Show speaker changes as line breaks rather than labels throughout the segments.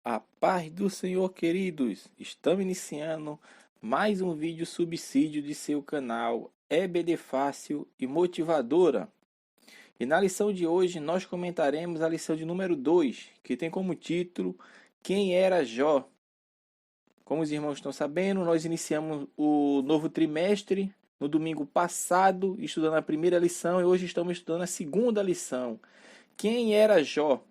A paz do Senhor, queridos! Estamos iniciando mais um vídeo subsídio de seu canal EBD Fácil e Motivadora. E na lição de hoje nós comentaremos a lição de número 2, que tem como título Quem era Jó? Como os irmãos estão sabendo, nós iniciamos o novo trimestre no domingo passado, estudando a primeira lição, e hoje estamos estudando a segunda lição. Quem era Jó?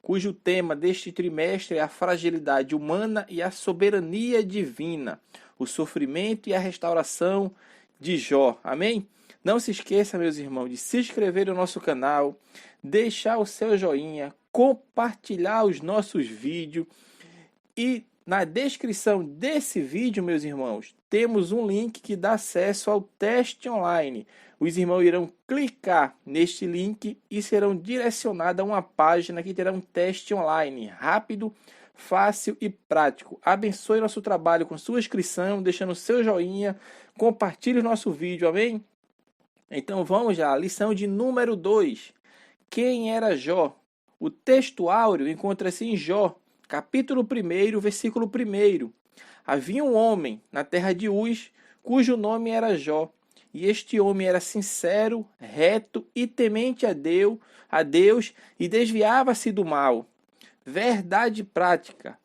Cujo tema deste trimestre é a fragilidade humana e a soberania divina, o sofrimento e a restauração de Jó. Amém? Não se esqueça, meus irmãos, de se inscrever no nosso canal, deixar o seu joinha, compartilhar os nossos vídeos e na descrição desse vídeo, meus irmãos, temos um link que dá acesso ao teste online. Os irmãos irão clicar neste link e serão direcionados a uma página que terá um teste online, rápido, fácil e prático. Abençoe nosso trabalho com sua inscrição, deixando seu joinha, compartilhe o nosso vídeo, amém? Então vamos já, lição de número 2. Quem era Jó? O texto áureo encontra-se em Jó, capítulo 1, versículo 1. Havia um homem na terra de Uz, cujo nome era Jó. E este homem era sincero, reto e temente a Deus e desviava-se do mal. Verdade prática.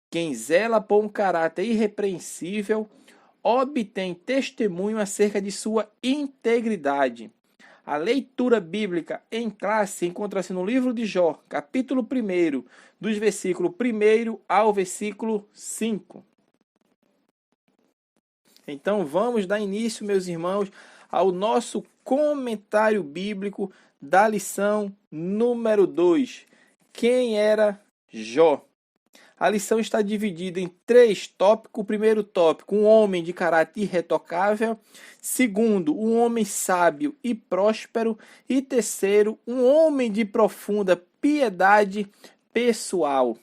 Quem zela por um caráter irrepreensível obtém testemunho acerca de sua integridade. A leitura bíblica em classe encontra-se no livro de Jó, capítulo 1, dos versículos 1 ao versículo 5. Então vamos dar início, meus irmãos, ao nosso comentário bíblico da lição número 2. Quem era Jó? A lição está dividida em 3 tópicos. O primeiro tópico, um homem de caráter irretocável. Segundo, um homem sábio e próspero. E terceiro, um homem de profunda piedade pessoal.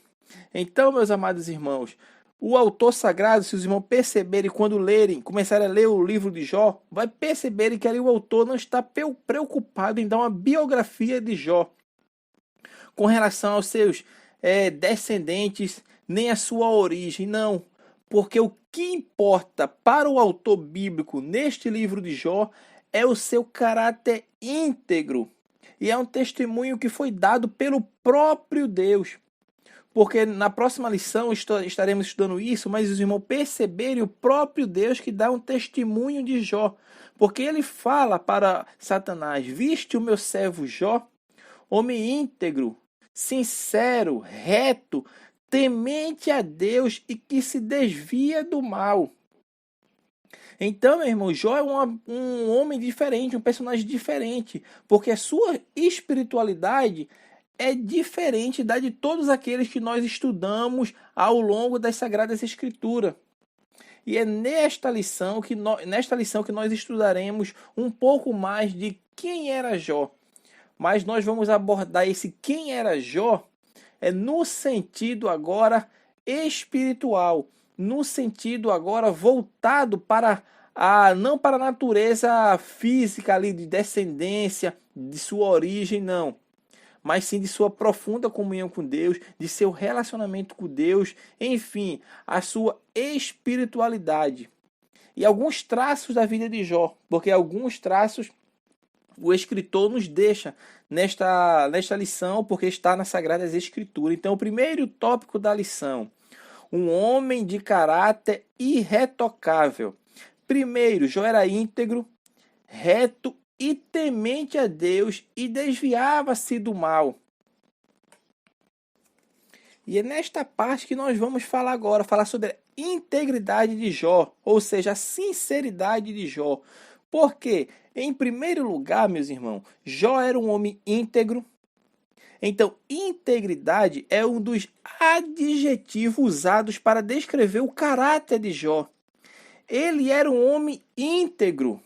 Então, meus amados irmãos, o autor sagrado, se os irmãos perceberem quando lerem, começarem a ler o livro de Jó, vai perceberem que ali o autor não está preocupado em dar uma biografia de Jó com relação aos seus descendentes, nem a sua origem, não. Porque o que importa para o autor bíblico neste livro de Jó é o seu caráter íntegro. E é um testemunho que foi dado pelo próprio Deus. Porque na próxima lição estaremos estudando isso, mas os irmãos perceberem o próprio Deus que dá um testemunho de Jó. Porque ele fala para Satanás: viste o meu servo Jó, homem íntegro, sincero, reto, temente a Deus e que se desvia do mal. Então, meu irmão, Jó é um homem diferente, um personagem diferente, porque a sua espiritualidade é diferente da de todos aqueles que nós estudamos ao longo das Sagradas Escrituras. E é nesta lição que nós estudaremos um pouco mais de quem era Jó. Mas nós vamos abordar esse quem era Jó no sentido agora espiritual, no sentido agora voltado para não para a natureza física ali de descendência, de sua origem, não, mas sim de sua profunda comunhão com Deus, de seu relacionamento com Deus, enfim, a sua espiritualidade. E alguns traços da vida de Jó, porque alguns traços o escritor nos deixa nesta lição, porque está nas Sagradas Escrituras. Então, o primeiro tópico da lição: um homem de caráter irretocável. Primeiro, Jó era íntegro, reto e temente a Deus e desviava-se do mal. E é nesta parte que nós vamos falar agora, falar sobre a integridade de Jó, ou seja, a sinceridade de Jó. Por quê? Em primeiro lugar, meus irmãos, Jó era um homem íntegro. Então, integridade é um dos adjetivos usados para descrever o caráter de Jó. Ele era um homem íntegro.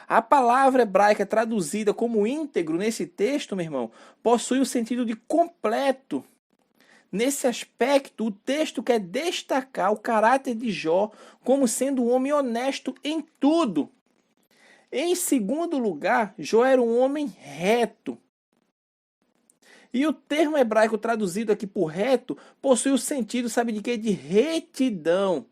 A palavra hebraica traduzida como íntegro nesse texto, meu irmão, possui o sentido de completo. Nesse aspecto, o texto quer destacar o caráter de Jó como sendo um homem honesto em tudo. Em segundo lugar, Jó era um homem reto. E o termo hebraico traduzido aqui por reto possui o sentido, sabe de quê? De retidão.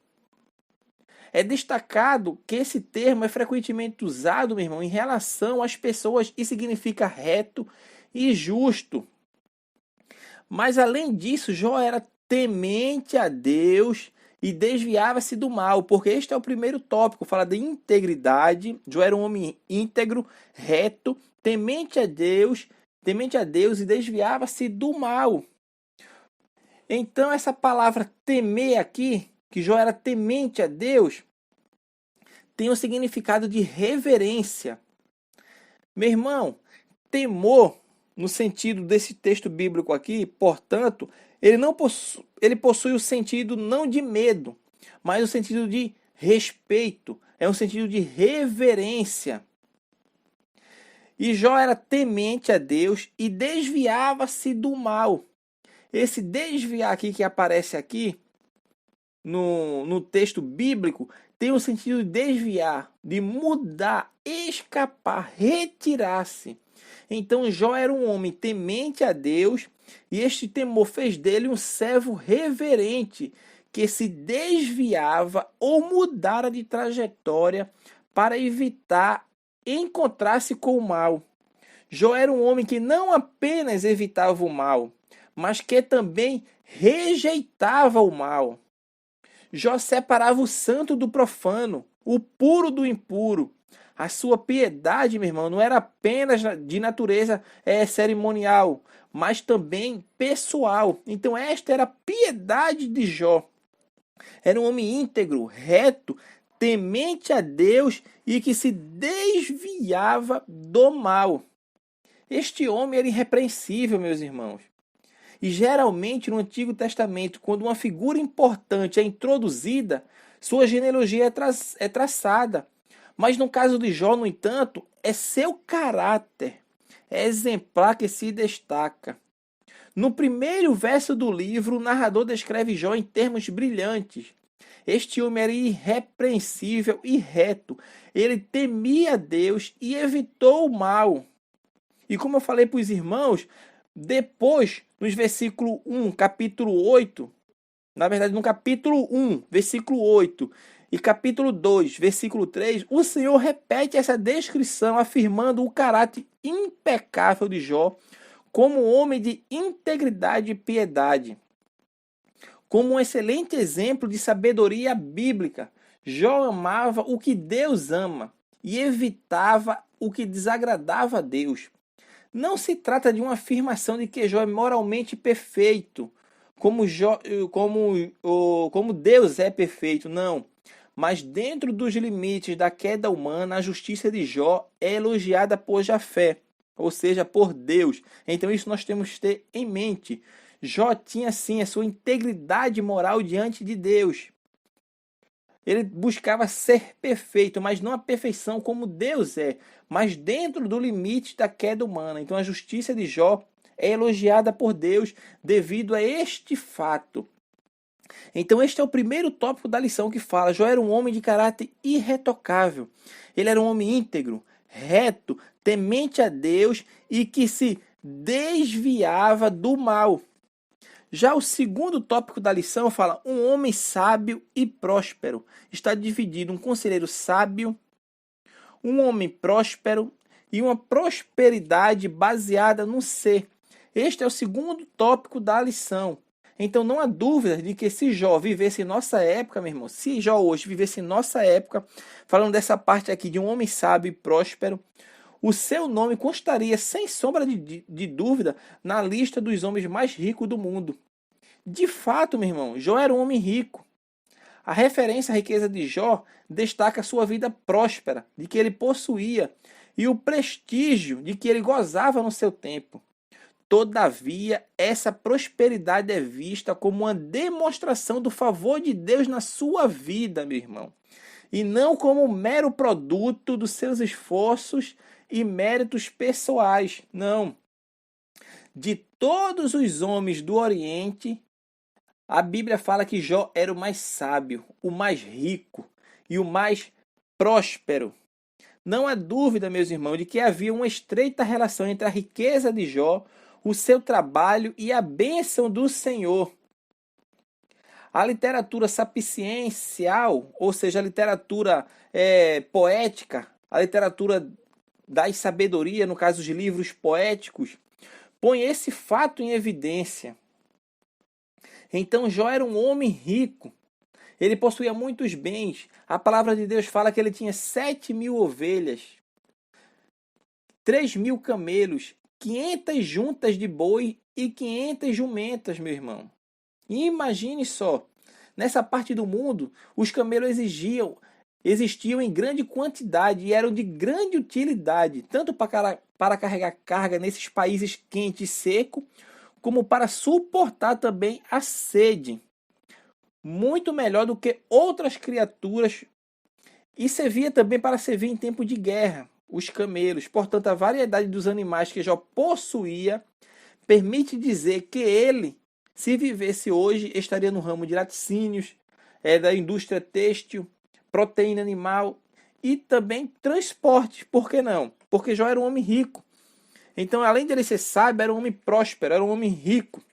É destacado que esse termo é frequentemente usado, meu irmão, em relação às pessoas e significa reto e justo. Mas além disso, Jó era temente a Deus e desviava-se do mal, porque este é o primeiro tópico, fala de integridade. Jó era um homem íntegro, reto, temente a Deus e desviava-se do mal. Então essa palavra temer aqui, que Jó era temente a Deus, tem o significado de reverência. Meu irmão, temor, no sentido desse texto bíblico aqui, portanto, ele possui o sentido não de medo, mas o sentido de respeito, é um sentido de reverência. E Jó era temente a Deus e desviava-se do mal. Esse desviar aqui que aparece aqui no texto bíblico tem o sentido de desviar, de mudar, escapar, retirar-se. Então Jó era um homem temente a Deus e este temor fez dele um servo reverente que se desviava ou mudara de trajetória para evitar encontrar-se com o mal. Jó era um homem que não apenas evitava o mal, mas que também rejeitava o mal. Jó separava o santo do profano, o puro do impuro. A sua piedade, meu irmão, não era apenas de natureza cerimonial, mas também pessoal. Então esta era a piedade de Jó. Era um homem íntegro, reto, temente a Deus e que se desviava do mal. Este homem era irrepreensível, meus irmãos. E geralmente no Antigo Testamento, quando uma figura importante é introduzida, sua genealogia é traçada. Mas no caso de Jó, no entanto, é seu caráter, é exemplar que se destaca. No primeiro verso do livro, o narrador descreve Jó em termos brilhantes. Este homem era irrepreensível e reto. Ele temia Deus e evitou o mal. E como eu falei para os irmãos, depois, nos versículo 1, capítulo 8, na verdade, no capítulo 1, versículo 8, e capítulo 2, versículo 3, o Senhor repete essa descrição, afirmando o caráter impecável de Jó como um homem de integridade e piedade. Como um excelente exemplo de sabedoria bíblica, Jó amava o que Deus ama e evitava o que desagradava a Deus. Não se trata de uma afirmação de que Jó é moralmente perfeito, como Deus é perfeito, não. Mas dentro dos limites da queda humana, a justiça de Jó é elogiada por Jafé, ou seja, por Deus. Então isso nós temos que ter em mente. Jó tinha sim a sua integridade moral diante de Deus. Ele buscava ser perfeito, mas não a perfeição como Deus é, mas dentro do limite da queda humana. Então a justiça de Jó é elogiada por Deus devido a este fato. Então este é o primeiro tópico da lição que fala: Jó era um homem de caráter irretocável. Ele era um homem íntegro, reto, temente a Deus e que se desviava do mal. Já o segundo tópico da lição fala: um homem sábio e próspero. Está dividido um conselheiro sábio, um homem próspero e uma prosperidade baseada no ser. Este é o segundo tópico da lição. Então não há dúvida de que se Jó vivesse em nossa época, meu irmão, se Jó hoje vivesse em nossa época, falando dessa parte aqui de um homem sábio e próspero, o seu nome constaria, sem sombra de dúvida, na lista dos homens mais ricos do mundo. De fato, meu irmão, Jó era um homem rico. A referência à riqueza de Jó destaca a sua vida próspera, de que ele possuía, e o prestígio de que ele gozava no seu tempo. Todavia, essa prosperidade é vista como uma demonstração do favor de Deus na sua vida, meu irmão, e não como um mero produto dos seus esforços e méritos pessoais. Não. De todos os homens do Oriente, a Bíblia fala que Jó era o mais sábio, o mais rico e o mais próspero. Não há dúvida, meus irmãos, de que havia uma estreita relação entre a riqueza de Jó, o seu trabalho e a bênção do Senhor. A literatura sapiencial, ou seja, a literatura poética, a literatura da sabedoria, no caso de livros poéticos, põe esse fato em evidência. Então Jó era um homem rico, ele possuía muitos bens. A palavra de Deus fala que ele tinha 7.000 ovelhas, 3.000 camelos, 500 juntas de boi e 500 jumentas, meu irmão. E imagine só, nessa parte do mundo, os camelos existiam em grande quantidade e eram de grande utilidade, tanto para carregar carga nesses países quentes e secos, como para suportar também a sede. Muito melhor do que outras criaturas, e servia também para servir em tempo de guerra, os camelos. Portanto, a variedade dos animais que Jó possuía permite dizer que ele, se vivesse hoje, estaria no ramo de laticínios, da indústria têxtil, proteína animal e também transporte. Por que não? Porque Jó era um homem rico. Então, além de ele ser sábio, era um homem próspero, era um homem rico,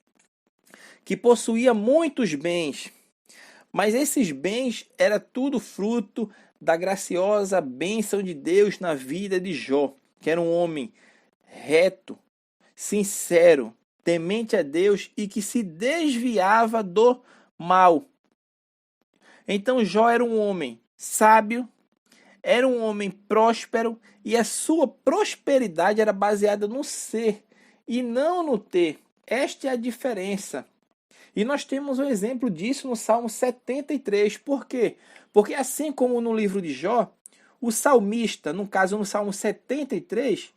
que possuía muitos bens. Mas esses bens era tudo fruto da graciosa bênção de Deus na vida de Jó, que era um homem reto, sincero, temente a Deus e que se desviava do mal. Então Jó era um homem sábio, era um homem próspero e a sua prosperidade era baseada no ser e não no ter. Esta é a diferença. E nós temos um exemplo disso no Salmo 73. Por quê? Porque assim como no livro de Jó, o salmista, no caso no Salmo 73,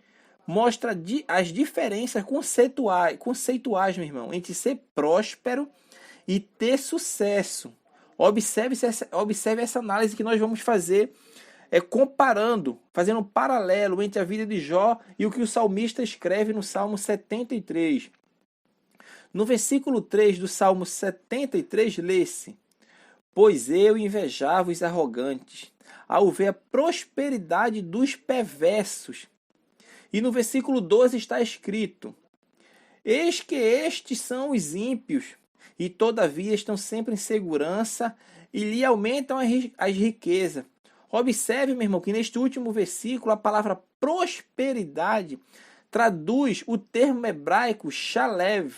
mostra as diferenças conceituais, meu irmão, entre ser próspero e ter sucesso. Observe essa análise que nós vamos fazer, comparando, fazendo um paralelo entre a vida de Jó e o que o salmista escreve no Salmo 73. No versículo 3 do Salmo 73, lê-se: Pois eu invejava os arrogantes, ao ver a prosperidade dos perversos. E no versículo 12 está escrito: Eis que estes são os ímpios, e todavia estão sempre em segurança, e lhe aumentam as riquezas. Observe, meu irmão, que neste último versículo a palavra prosperidade traduz o termo hebraico shalev,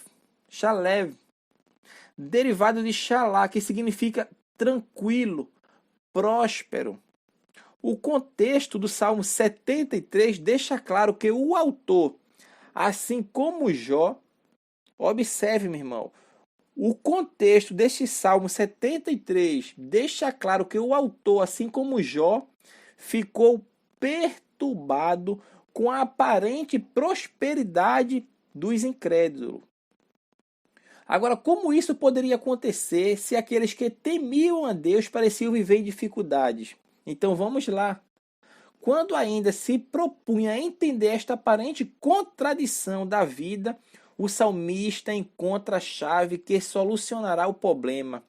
derivado de shalá, que significa tranquilo, próspero. O contexto do Salmo 73 deixa claro que o autor, assim como Jó, observe, meu irmão, o contexto deste Salmo 73 deixa claro que o autor, assim como Jó, ficou perturbado com a aparente prosperidade dos incrédulos. Agora, como isso poderia acontecer se aqueles que temiam a Deus pareciam viver em dificuldades? Então vamos lá. Quando ainda se propunha entender esta aparente contradição da vida, o salmista encontra a chave que solucionará o problema.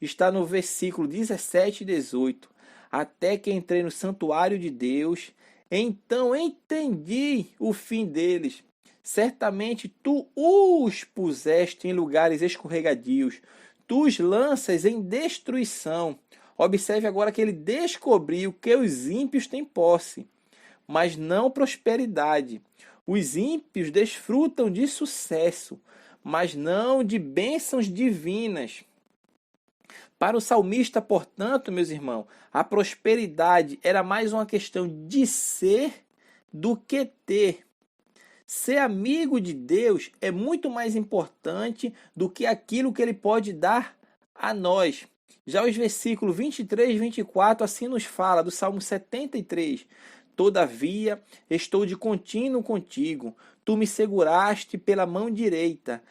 Está no versículo 17 e 18. Até que entrei no santuário de Deus, então entendi o fim deles. Certamente tu os puseste em lugares escorregadios, tu os lanças em destruição. Observe agora que ele descobriu que os ímpios têm posse, mas não prosperidade. Os ímpios desfrutam de sucesso, mas não de bênçãos divinas. Para o salmista, portanto, meus irmãos, a prosperidade era mais uma questão de ser do que ter. Ser amigo de Deus é muito mais importante do que aquilo que ele pode dar a nós. Já os versículos 23 e 24 assim nos fala do Salmo 73. Todavia, estou de contínuo contigo. Tu me seguraste pela mão direita.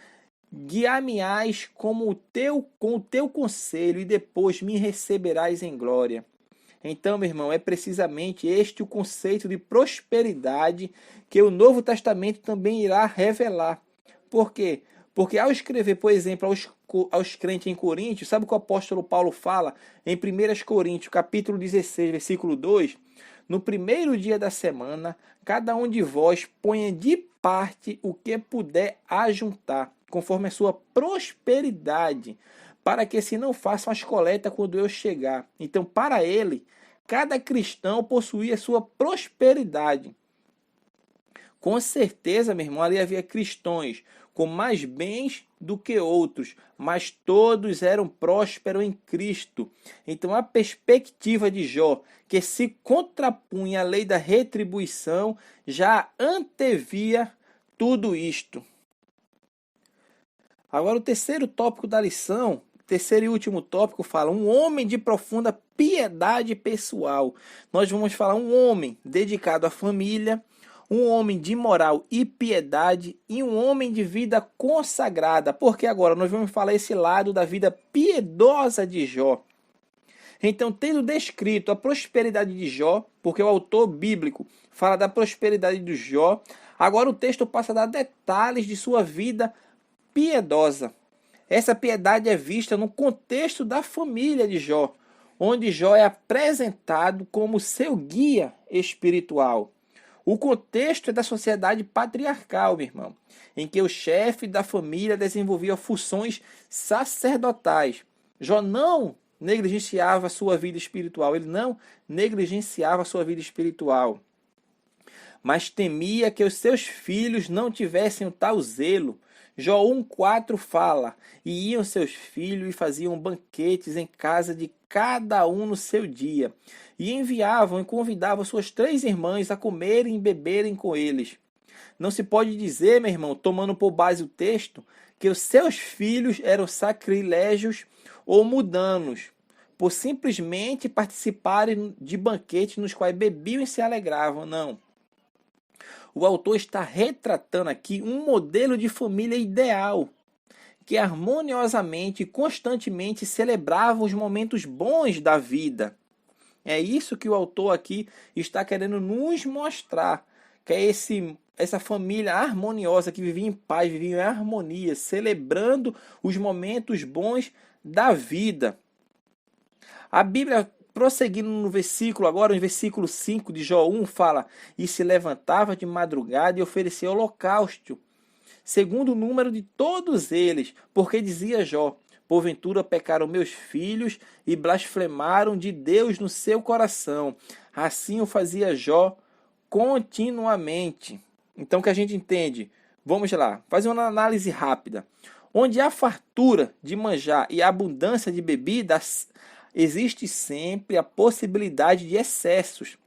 Guiar-me-ás com o teu conselho e depois me receberás em glória. Então, meu irmão, é precisamente este o conceito de prosperidade que o Novo Testamento também irá revelar. Por quê? Porque ao escrever, por exemplo, aos crentes em Coríntios, sabe o que o apóstolo Paulo fala em 1 Coríntios, capítulo 16, versículo 2? No primeiro dia da semana, cada um de vós ponha de parte o que puder ajuntar, conforme a sua prosperidade, para que se não façam as coletas quando eu chegar. Então, para ele, cada cristão possuía sua prosperidade. Com certeza, meu irmão, ali havia cristãos com mais bens do que outros, mas todos eram prósperos em Cristo. Então, a perspectiva de Jó, que se contrapunha à lei da retribuição, já antevia tudo isto. Agora, o terceiro tópico da lição, terceiro e último tópico, fala um homem de profunda piedade pessoal. Nós vamos falar um homem dedicado à família, um homem de moral e piedade e um homem de vida consagrada. Porque agora nós vamos falar esse lado da vida piedosa de Jó. Então, tendo descrito a prosperidade de Jó, porque o autor bíblico fala da prosperidade de Jó, agora o texto passa a dar detalhes de sua vida piedosa. Essa piedade é vista no contexto da família de Jó, onde Jó é apresentado como seu guia espiritual. O contexto é da sociedade patriarcal, meu irmão, em que o chefe da família desenvolvia funções sacerdotais. Jó não negligenciava a sua vida espiritual, ele não negligenciava a sua vida espiritual, mas temia que os seus filhos não tivessem o tal zelo. Jó 1,4 fala, e iam seus filhos e faziam banquetes em casa de cada um no seu dia, e enviavam e convidavam suas 3 irmãs a comerem e beberem com eles. Não se pode dizer, meu irmão, tomando por base o texto, que os seus filhos eram sacrilégios ou mudanos, por simplesmente participarem de banquetes nos quais bebiam e se alegravam. Não. O autor está retratando aqui um modelo de família ideal, que harmoniosamente e constantemente celebrava os momentos bons da vida. É isso que o autor aqui está querendo nos mostrar, que é essa família harmoniosa que vivia em paz, vivia em harmonia, celebrando os momentos bons da vida. A Bíblia, prosseguindo no versículo, agora no versículo 5 de Jó 1, fala: e se levantava de madrugada e oferecia holocausto, segundo o número de todos eles, porque dizia Jó: porventura pecaram meus filhos e blasfemaram de Deus no seu coração. Assim o fazia Jó continuamente. Então, o que a gente entende? Vamos lá, fazer uma análise rápida. Onde há fartura de manjar e abundância de bebidas, existe sempre a possibilidade de excessos.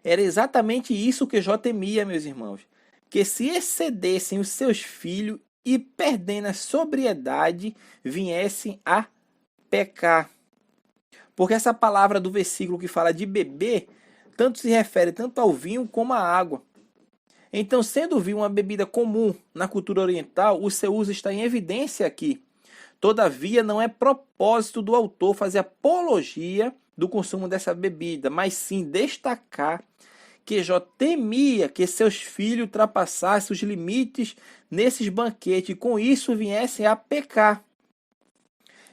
Era exatamente isso que Jó temia, meus irmãos, que se excedessem os seus filhos e, perdendo a sobriedade, viessem a pecar. Porque essa palavra do versículo que fala de beber, tanto se refere tanto ao vinho como à água. Então, sendo o vinho uma bebida comum na cultura oriental, o seu uso está em evidência aqui. Todavia, não é propósito do autor fazer apologia do consumo dessa bebida, mas sim destacar que Jó temia que seus filhos ultrapassassem os limites nesses banquetes e com isso viessem a pecar.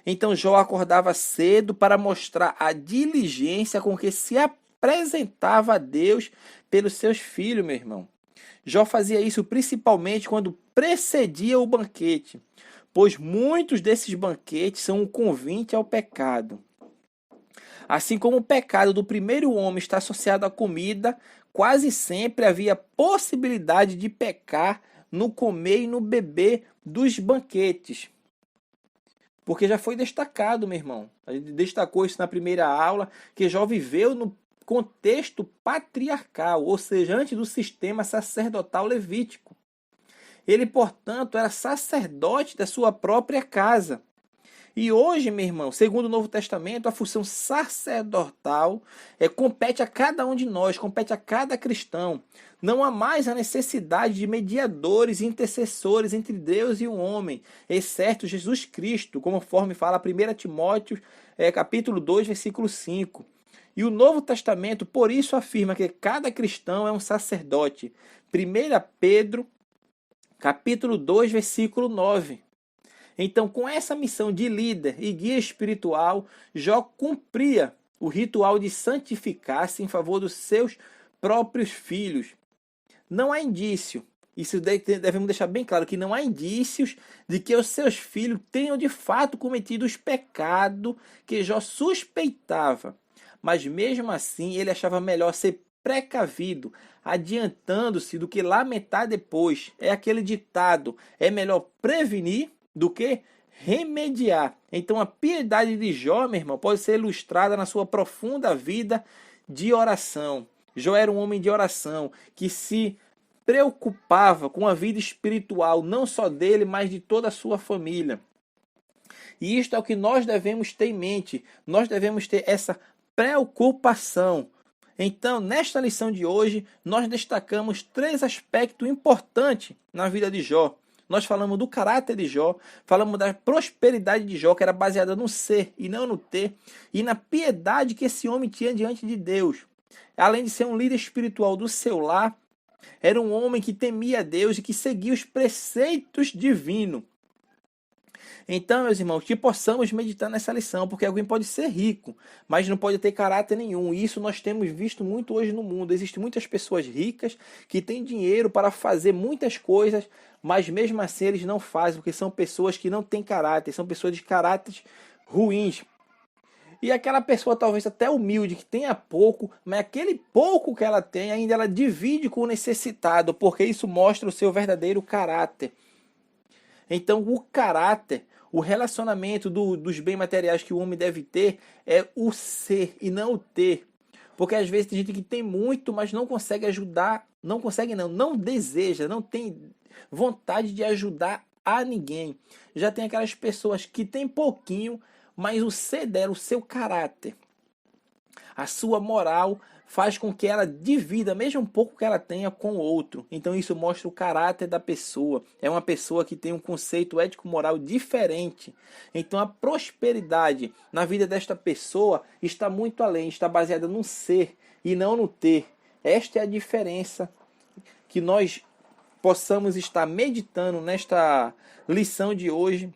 Então Jó acordava cedo para mostrar a diligência com que se apresentava a Deus pelos seus filhos, meu irmão. Jó fazia isso principalmente quando precedia o banquete, pois muitos desses banquetes são um convite ao pecado. Assim como o pecado do primeiro homem está associado à comida, quase sempre havia possibilidade de pecar no comer e no beber dos banquetes. Porque já foi destacado, meu irmão. A gente destacou isso na primeira aula, que Jó viveu no contexto patriarcal, ou seja, antes do sistema sacerdotal levítico. Ele, portanto, era sacerdote da sua própria casa. E hoje, meu irmão, segundo o Novo Testamento, a função sacerdotal compete a cada um de nós, compete a cada cristão. Não há mais a necessidade de mediadores e intercessores entre Deus e o homem, exceto Jesus Cristo, conforme fala 1 Timóteo, capítulo 2, versículo 5. E o Novo Testamento, por isso, afirma que cada cristão é um sacerdote. 1 Pedro, capítulo 2, versículo 9. Então, com essa missão de líder e guia espiritual, Jó cumpria o ritual de santificar-se em favor dos seus próprios filhos. Não há indício Isso devemos deixar bem claro, que não há indícios de que os seus filhos tenham de fato cometido os pecados que Jó suspeitava. Mas mesmo assim, ele achava melhor ser precavido, adiantando-se do que lamentar depois. É aquele ditado: é melhor prevenir do que remediar. Então a piedade de Jó, meu irmão, pode ser ilustrada na sua profunda vida de oração. Jó era um homem de oração que se preocupava com a vida espiritual, não só dele, mas de toda a sua família. E isto é o que nós devemos ter em mente. Nós devemos ter essa preocupação. Então, nesta lição de hoje, nós destacamos 3 aspectos importantes na vida de Jó. Nós falamos do caráter de Jó, falamos da prosperidade de Jó, que era baseada no ser e não no ter, e na piedade que esse homem tinha diante de Deus. Além de ser um líder espiritual do seu lar, era um homem que temia a Deus e que seguia os preceitos divinos. Então, meus irmãos, que possamos meditar nessa lição, porque alguém pode ser rico, mas não pode ter caráter nenhum. E isso nós temos visto muito hoje no mundo. Existem muitas pessoas ricas que têm dinheiro para fazer muitas coisas, mas mesmo assim eles não fazem, porque são pessoas que não têm caráter, são pessoas de caráteres ruins. E aquela pessoa talvez até humilde, que tenha pouco, mas aquele pouco que ela tem, ainda ela divide com o necessitado, porque isso mostra o seu verdadeiro caráter. Então o caráter, o relacionamento dos bens materiais que o homem deve ter é o ser e não o ter. Porque às vezes tem gente que tem muito, mas não consegue ajudar, não deseja, não tem vontade de ajudar a ninguém. Já tem aquelas pessoas que têm pouquinho, mas o ser dela, o seu caráter, a sua moral faz com que ela divida, mesmo um pouco que ela tenha, com o outro. Então isso mostra o caráter da pessoa. É uma pessoa que tem um conceito ético-moral diferente. Então a prosperidade na vida desta pessoa está muito além, está baseada no ser e não no ter. Esta é a diferença que nós possamos estar meditando nesta lição de hoje.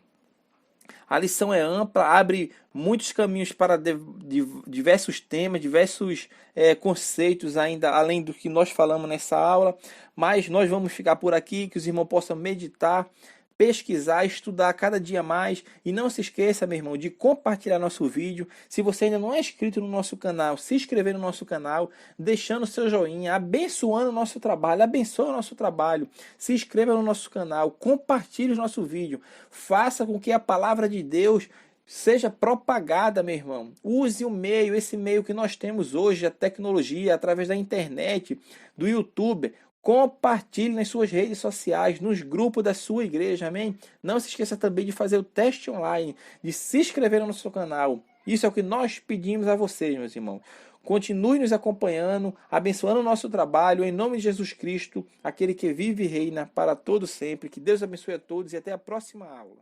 A lição é ampla, abre muitos caminhos para diversos temas, diversos conceitos ainda, além do que nós falamos nessa aula. Mas nós vamos ficar por aqui, que os irmãos possam meditar, pesquisar, estudar cada dia mais. E não se esqueça, meu irmão, de compartilhar nosso vídeo. Se você ainda não é inscrito no nosso canal, se inscrever no nosso canal, deixando seu joinha, abençoando o nosso trabalho, abençoe o nosso trabalho. Se inscreva no nosso canal, compartilhe o nosso vídeo. Faça com que a palavra de Deus seja propagada, meu irmão. Use o meio, esse meio que nós temos hoje, a tecnologia, através da internet, do YouTube. Compartilhe nas suas redes sociais, nos grupos da sua igreja, amém? Não se esqueça também de fazer o teste online, de se inscrever no nosso canal. Isso é o que nós pedimos a vocês, meus irmãos. Continue nos acompanhando, abençoando o nosso trabalho, em nome de Jesus Cristo, aquele que vive e reina para todo sempre. Que Deus abençoe a todos e até a próxima aula.